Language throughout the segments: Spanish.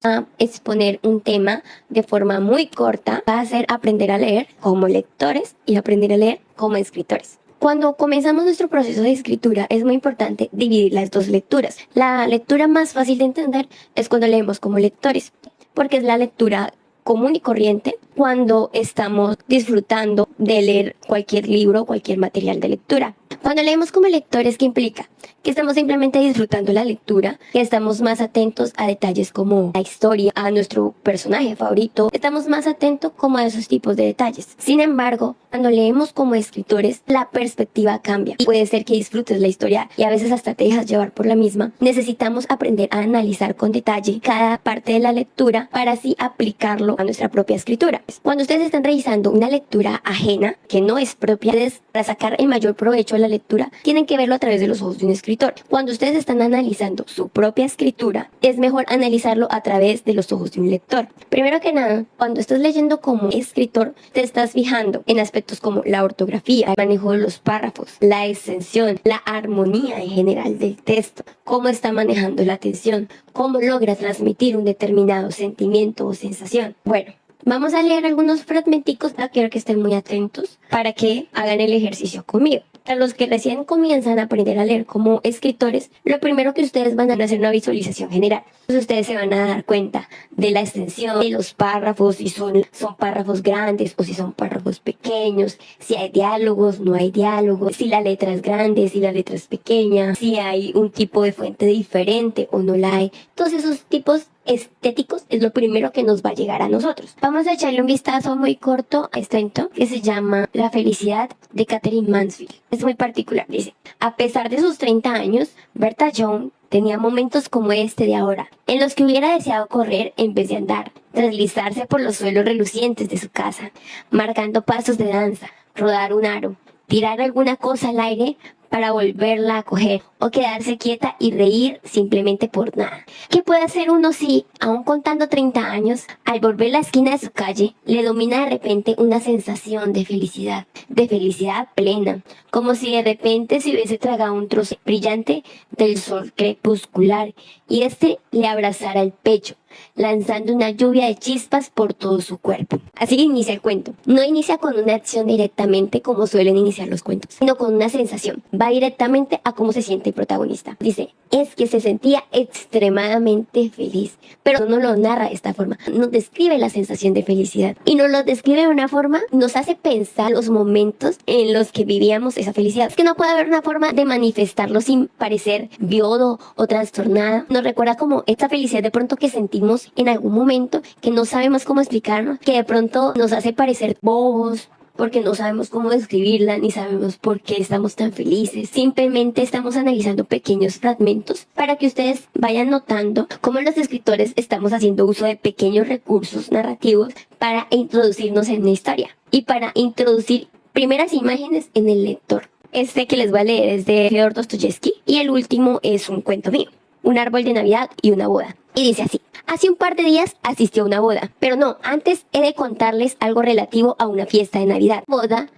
a exponer un tema de forma muy corta. Va a hacer aprender a leer como lectores y aprender a leer como escritores. Cuando comenzamos nuestro proceso de escritura es muy importante dividir las dos lecturas. La lectura más fácil de entender es cuando leemos como lectores, porque es la lectura común y corriente cuando estamos disfrutando de leer cualquier libro o cualquier material de lectura. Cuando leemos como lectores, ¿qué implica? Que estamos simplemente disfrutando la lectura, que estamos más atentos a detalles como la historia, a nuestro personaje favorito, estamos más atentos como a esos tipos de detalles. Sin embargo, cuando leemos como escritores, la perspectiva cambia. Y puede ser que disfrutes la historia y a veces hasta te dejas llevar por la misma. Necesitamos aprender a analizar con detalle cada parte de la lectura para así aplicarlo a nuestra propia escritura. Cuando ustedes están realizando una lectura ajena, que no es propia, para sacar el mayor provecho de la lectura, tienen que verlo a través de los ojos de un escritor. Cuando ustedes están analizando su propia escritura, es mejor analizarlo a través de los ojos de un lector. Primero que nada, cuando estás leyendo como escritor, te estás fijando en aspectos como la ortografía, el manejo de los párrafos, la extensión, la armonía en general del texto, cómo está manejando la atención, cómo logra transmitir un determinado sentimiento o sensación. Bueno, vamos a leer algunos fragmenticos, quiero que estén muy atentos para que hagan el ejercicio conmigo. A los que recién comienzan a aprender a leer como escritores, lo primero que ustedes van a hacer una visualización general. Entonces ustedes se van a dar cuenta de la extensión de los párrafos, si son párrafos grandes o si son párrafos pequeños, si hay diálogos, no hay diálogos, si la letra es grande, si la letra es pequeña, si hay un tipo de fuente diferente o no la hay. Todos esos tipos estéticos es lo primero que nos va a llegar a nosotros. Vamos a echarle un vistazo muy corto a este cuento que se llama La felicidad de Katherine Mansfield. Es muy particular, dice: a pesar de sus 30 años, Bertha Young tenía momentos como este de ahora, en los que hubiera deseado correr en vez de andar, deslizarse por los suelos relucientes de su casa, marcando pasos de danza, rodar un aro, tirar alguna cosa al aire para volverla a coger, o quedarse quieta y reír simplemente por nada. ¿Qué puede hacer uno si, aún contando 30 años, al volver la esquina de su calle, le domina de repente una sensación de felicidad plena, como si de repente se hubiese tragado un trozo brillante del sol crepuscular y este le abrazara el pecho, lanzando una lluvia de chispas por todo su cuerpo? Así inicia el cuento. No inicia con una acción directamente como suelen iniciar los cuentos, sino con una sensación. Va directamente a cómo se siente el protagonista. Dice: es que se sentía extremadamente feliz, pero no lo narra de esta forma. Nos describe la sensación de felicidad y nos lo describe de una forma, nos hace pensar los momentos en los que vivíamos esa felicidad. Es que no puede haber una forma de manifestarlo sin parecer viodo o trastornada. Nos recuerda como esta felicidad de pronto que sentimos en algún momento, que no sabemos cómo explicarnos, que de pronto nos hace parecer bobos, porque no sabemos cómo describirla, ni sabemos por qué estamos tan felices. Simplemente estamos analizando pequeños fragmentos para que ustedes vayan notando cómo los escritores estamos haciendo uso de pequeños recursos narrativos para introducirnos en una historia y para introducir primeras imágenes en el lector. Este que les voy a leer es de Fyodor Dostoyevsky y el último es un cuento mío: Un árbol de Navidad y una boda. Y dice así: hace un par de días asistí a una boda, pero no, antes he de contarles algo relativo a una fiesta de Navidad. Boda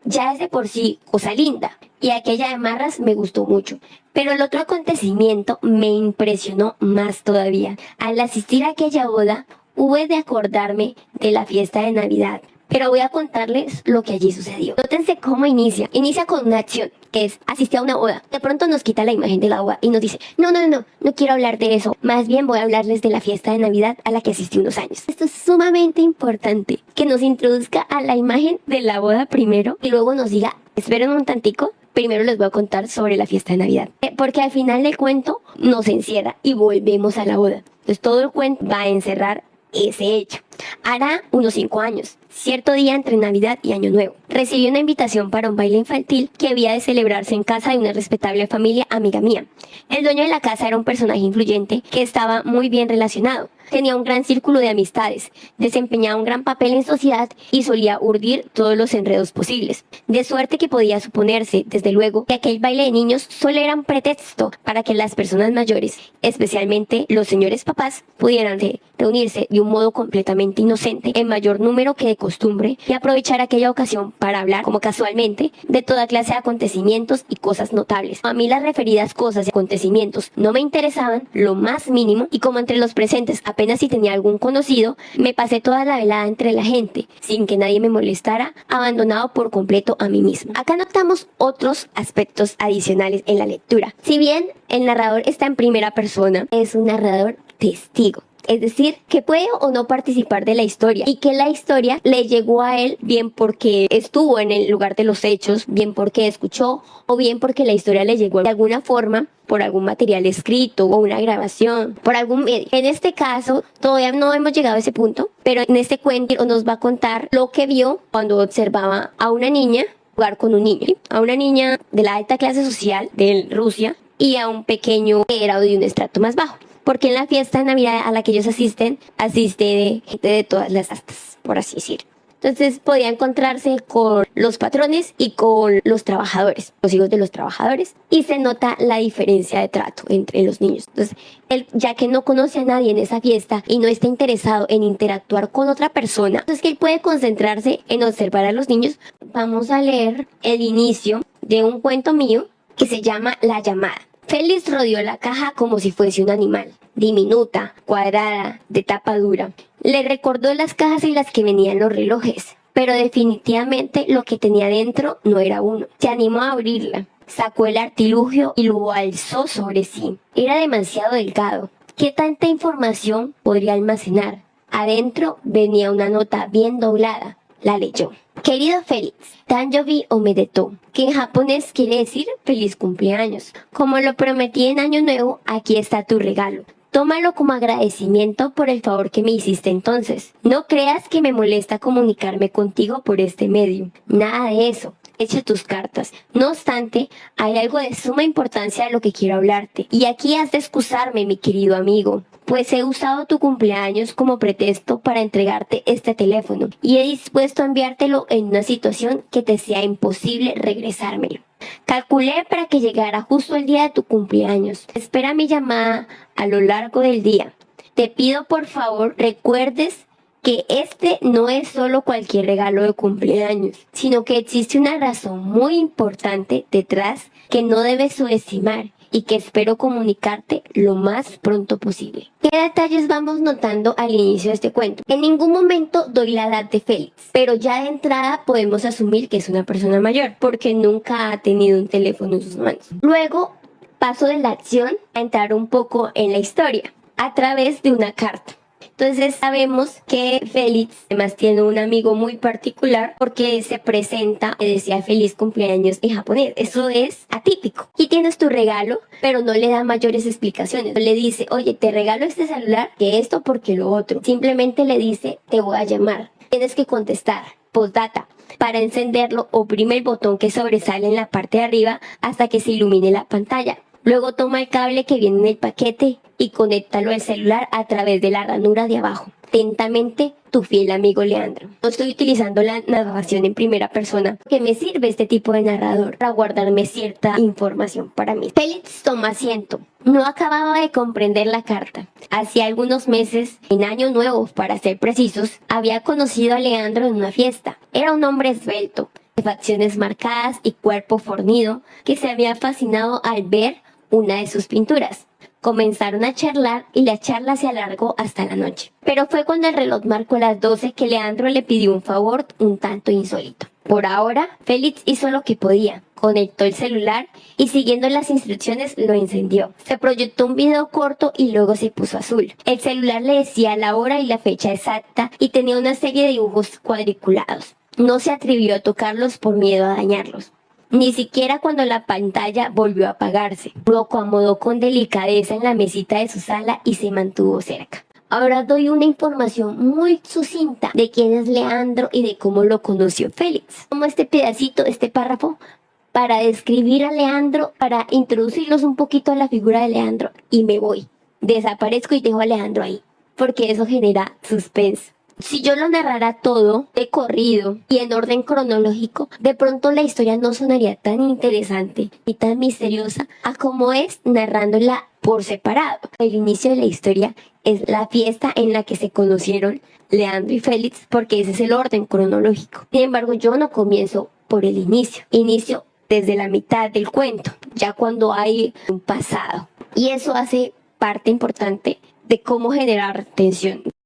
ya es de por sí cosa linda, y aquella de Marras me gustó mucho, pero el otro acontecimiento me impresionó más todavía. Al asistir a aquella boda, hube de acordarme de la fiesta de Navidad. Pero voy a contarles lo que allí sucedió. Nótense cómo inicia. Inicia con una acción, que es asistir a una boda. De pronto nos quita la imagen de la boda y nos dice: no quiero hablar de eso. Más bien voy a hablarles de la fiesta de Navidad a la que asistí unos años. Esto es sumamente importante, que nos introduzca a la imagen de la boda primero y luego nos diga: esperen un tantico, primero les voy a contar sobre la fiesta de Navidad. Porque al final del cuento nos encierra y volvemos a la boda. Entonces todo el cuento va a encerrar ese hecho. Hará unos 5 años, cierto día entre Navidad y Año Nuevo, recibí una invitación para un baile infantil que había de celebrarse en casa de una respetable familia amiga mía. El dueño de la casa era un personaje influyente que estaba muy bien relacionado. Tenía un gran círculo de amistades, desempeñaba un gran papel en sociedad y solía urdir todos los enredos posibles. De suerte que podía suponerse, desde luego, que aquel baile de niños solo era un pretexto para que las personas mayores, especialmente los señores papás, pudieran reunirse de un modo completamente inocente en mayor número que de costumbre y aprovechar aquella ocasión para hablar, como casualmente, de toda clase de acontecimientos y cosas notables. A mí las referidas cosas y acontecimientos no me interesaban lo más mínimo, y como entre los presentes apenas si tenía algún conocido, me pasé toda la velada entre la gente, sin que nadie me molestara, abandonado por completo a mí mismo. Acá notamos otros aspectos adicionales en la lectura. Si bien el narrador está en primera persona, es un narrador testigo. Es decir, que puede o no participar de la historia y que la historia le llegó a él bien porque estuvo en el lugar de los hechos, bien porque escuchó o bien porque la historia le llegó de alguna forma por algún material escrito o una grabación, por algún medio. En este caso, todavía no hemos llegado a ese punto, pero en este cuento nos va a contar lo que vio cuando observaba a una niña jugar con un niño, ¿sí? A una niña de la alta clase social de Rusia y a un pequeño que era de un estrato más bajo. Porque en la fiesta de Navidad a la que ellos asiste gente de todas las castas, por así decir. Entonces podía encontrarse con los patrones y con los trabajadores, los hijos de los trabajadores, y se nota la diferencia de trato entre los niños. Entonces, él, ya que no conoce a nadie en esa fiesta y no está interesado en interactuar con otra persona, entonces que él puede concentrarse en observar a los niños. Vamos a leer el inicio de un cuento mío que se llama La llamada. Félix rodeó la caja como si fuese un animal, diminuta, cuadrada, de tapa dura. Le recordó las cajas en las que venían los relojes, pero definitivamente lo que tenía dentro no era uno. Se animó a abrirla, sacó el artilugio y lo alzó sobre sí. Era demasiado delgado. ¿Qué tanta información podría almacenar? Adentro venía una nota bien doblada. La leyó. Querido Félix, Tanjobi Omedetou, que en japonés quiere decir feliz cumpleaños. Como lo prometí en Año Nuevo, aquí está tu regalo. Tómalo como agradecimiento por el favor que me hiciste entonces. No creas que me molesta comunicarme contigo por este medio. Nada de eso. Echa tus cartas. No obstante, hay algo de suma importancia de lo que quiero hablarte. Y aquí has de excusarme, mi querido amigo, pues he usado tu cumpleaños como pretexto para entregarte este teléfono y he dispuesto a enviártelo en una situación que te sea imposible regresármelo. Calculé para que llegara justo el día de tu cumpleaños. Espera mi llamada a lo largo del día. Te pido por favor recuerdes que este no es solo cualquier regalo de cumpleaños, sino que existe una razón muy importante detrás que no debes subestimar y que espero comunicarte lo más pronto posible. ¿Qué detalles vamos notando al inicio de este cuento? En ningún momento doy la edad de Félix, pero ya de entrada podemos asumir que es una persona mayor, porque nunca ha tenido un teléfono en sus manos. Luego paso de la acción a entrar un poco en la historia, a través de una carta. Entonces sabemos que Félix además tiene un amigo muy particular porque se presenta y decía feliz cumpleaños en japonés. Eso es atípico. Aquí tienes tu regalo, pero no le da mayores explicaciones. No le dice, oye, te regalo este celular, que esto porque lo otro. Simplemente le dice, te voy a llamar. Tienes que contestar. Postdata. Para encenderlo, oprime el botón que sobresale en la parte de arriba hasta que se ilumine la pantalla. Luego toma el cable que viene en el paquete y conéctalo al celular a través de la ranura de abajo. Atentamente, tu fiel amigo Leandro. No estoy utilizando la narración en primera persona, que me sirve este tipo de narrador para guardarme cierta información para mí. Félix toma asiento. No acababa de comprender la carta. Hacía algunos meses, en Año Nuevo, para ser precisos, había conocido a Leandro en una fiesta. Era un hombre esbelto, de facciones marcadas y cuerpo fornido, que se había fascinado al ver una de sus pinturas. Comenzaron a charlar y la charla se alargó hasta la noche. Pero fue cuando el reloj marcó las 12 que Leandro le pidió un favor un tanto insólito. Por ahora, Félix hizo lo que podía. Conectó el celular y siguiendo las instrucciones lo encendió. Se proyectó un video corto y luego se puso azul. El celular le decía la hora y la fecha exacta y tenía una serie de dibujos cuadriculados. No se atrevió a tocarlos por miedo a dañarlos. Ni siquiera cuando la pantalla volvió a apagarse. Lo acomodó con delicadeza en la mesita de su sala y se mantuvo cerca. Ahora doy una información muy sucinta de quién es Leandro y de cómo lo conoció Félix. Tomo este pedacito, este párrafo, para describir a Leandro, para introducirlos un poquito a la figura de Leandro y me voy. Desaparezco y dejo a Leandro ahí, porque eso genera suspenso. Si yo lo narrara todo de corrido y en orden cronológico, de pronto la historia no sonaría tan interesante y tan misteriosa a como es narrándola por separado. El inicio de la historia es la fiesta en la que se conocieron Leandro y Félix, porque ese es el orden cronológico. Sin embargo, yo no comienzo por el inicio desde la mitad del cuento, ya cuando hay un pasado. Y eso hace parte importante de cómo generar tensión.